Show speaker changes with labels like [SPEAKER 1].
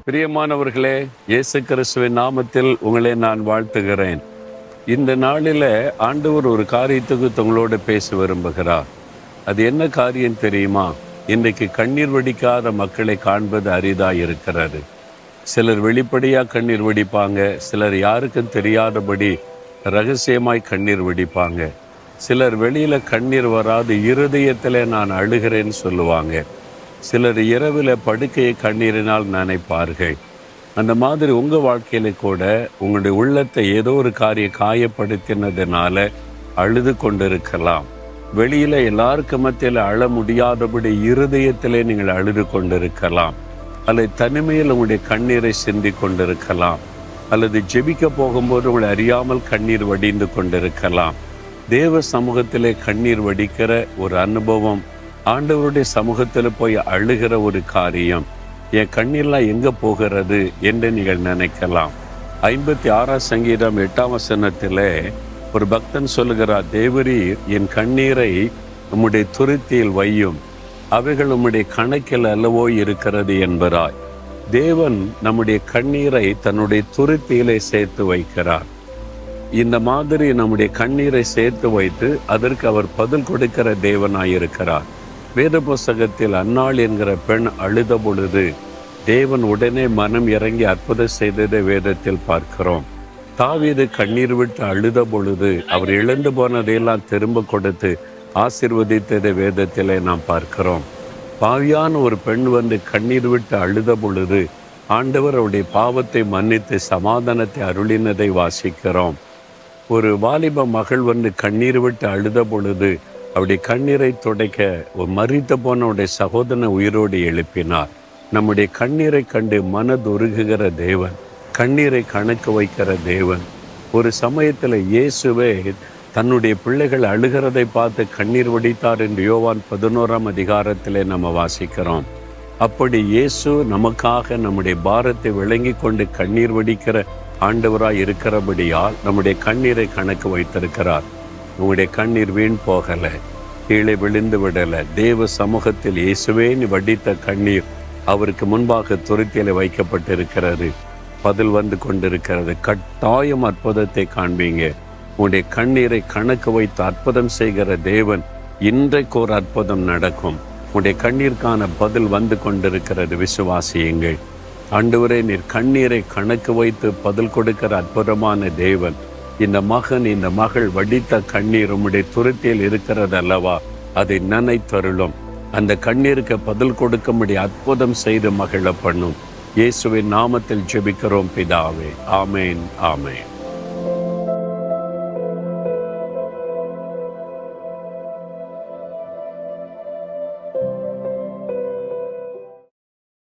[SPEAKER 1] பிரியமானவர்களே, இயேசு கிறிஸ்துவின் நாமத்தில் உங்களை நான் வாழ்த்துகிறேன். இந்த நாளில் ஆண்டவர் ஒரு காரியத்துக்கு உங்களோடு பேச விரும்புகிறார். அது என்ன காரியம் தெரியுமா? இன்றைக்கு கண்ணீர் வடிக்காத மக்களை காண்பது அரிதாக இருக்கிறது. சிலர் வெளிப்படையாக கண்ணீர் வடிப்பாங்க, சிலர் யாருக்கும் தெரியாதபடி ரகசியமாய் கண்ணீர் வடிப்பாங்க. சிலர் வெளியில் கண்ணீர் வராது இருதயத்தில் நான் அழுகிறேன்னு சொல்லுவாங்க. சிலர் இரவில் படுக்கையை கண்ணீரினால் நினைப்பார்கள். அந்த மாதிரி உங்கள் வாழ்க்கையில கூட உங்களுடைய உள்ளத்தை ஏதோ ஒரு காரியம் காயப்படுத்தினதுனால அழுது கொண்டிருக்கலாம். வெளியில் எல்லாருக்கு மத்தியில் அழ முடியாதபடி இருதயத்திலே நீங்கள் அழுது கொண்டிருக்கலாம். அல்லது தனிமையில் உங்களுடைய கண்ணீரை சிந்தி கொண்டிருக்கலாம். அல்லது ஜெபிக்க போகும்போது உங்களை அறியாமல் கண்ணீர் வடிந்து கொண்டிருக்கலாம். தேவ சமூகத்திலே கண்ணீர் வடிக்கிற ஒரு அனுபவம், ஆண்டவருடைய சமூகத்தில் போய் அழுகிற ஒரு காரியம், என் கண்ணீர்லாம் எங்கே போகிறது என்று நீங்கள் நினைக்கலாம். 56 சங்கீதம் 8 வசனத்தில் ஒரு பக்தன் சொல்லுகிறார், தேவரீர் என் கண்ணீரை உம்முடைய துருத்தியில் வையும், அவைகள் உம்முடைய கணக்கில் அல்லவோ இருக்கிறது என்பதாய். தேவன் நம்முடைய கண்ணீரை தன்னுடைய துருத்தியிலே சேர்த்து வைக்கிறார். இந்த மாதிரி நம்முடைய கண்ணீரை சேர்த்து வைத்து அதற்கு அவர் பதில் கொடுக்கிற தேவனாயிருக்கிறார். வேத புஸ்தகத்தில் அன்னாள் என்கிற பெண் அழுத பொழுது தேவன் உடனே மனம் இறங்கி அற்புதம் செய்ததை வேதத்தில் பார்க்கிறோம். தாவீது கண்ணீர் விட்டு அழுத பொழுது அவர் இழந்து போனதையெல்லாம் திரும்ப கொடுத்து ஆசீர்வதித்ததை வேதத்திலே நாம் பார்க்கிறோம். பாவியான ஒரு பெண் வந்து கண்ணீர் விட்டு அழுத பொழுது ஆண்டவர் அவருடைய பாவத்தை மன்னித்து சமாதானத்தை அருளினதை வாசிக்கிறோம். ஒரு வாலிப மகள் வந்து கண்ணீர் விட்டு அழுத பொழுது அவருடைய கண்ணீரை துடைக்க ஒரு மரித்த போனவுடைய சகோதரனை உயிரோடு எழுப்பினார். நம்முடைய கண்ணீரை கண்டு மனதுருகுகிற தேவன், கண்ணீரை கணக்கு வைக்கிற தேவன். ஒரு சமயத்தில் இயேசுவே தன்னுடைய பிள்ளைகள் அழுகிறதை பார்த்து கண்ணீர் வடித்தார் என்று யோவான் 11ஆம் அதிகாரத்திலே நம்ம வாசிக்கிறோம். அப்படி இயேசு நமக்காக நம்முடைய பாரத்தை விளங்கி கொண்டு கண்ணீர் வடிக்கிற ஆண்டவராய் இருக்கிறபடியால் நம்முடைய கண்ணீரை கணக்கு வைத்திருக்கிறார். உங்களுடைய கண்ணீர் வீண் போகலை, கீழே விழுந்து விடலை. தேவ சமூகத்தில் இயேசுவே நீ வடித்த கண்ணீர் அவருக்கு முன்பாக துருத்தியில வைக்கப்பட்டிருக்கிறது. பதில் வந்து கொண்டிருக்கிறது. கட்டாயம் அற்புதத்தை காண்பீங்க. உங்களுடைய கண்ணீரை கணக்கு வைத்து அற்புதம் செய்கிற தேவன் இன்றைக்கு ஒரு அற்புதம் நடக்கும். உங்களுடைய கண்ணீருக்கான பதில் வந்து கொண்டிருக்கிறது. விசுவாசியுங்கள். ஆண்டவரே, நீர் கண்ணீரை கணக்கு வைத்து பதில் கொடுக்கிற அற்புதமான தேவன். இந்த மகன் இந்த மகள் வடித்த கண்ணீர் உம்முடைய துருத்தியில் இருக்கிறது அல்லவா, அதை நினைத்தருளும். அந்த கண்ணீருக்கு பதில் கொடுக்கும்படி அற்புதம் செய்து மகிழ பண்ணும். இயேசுவின் நாமத்தில் ஜெபிக்கிறோம் பிதாவே. ஆமேன், ஆமேன்.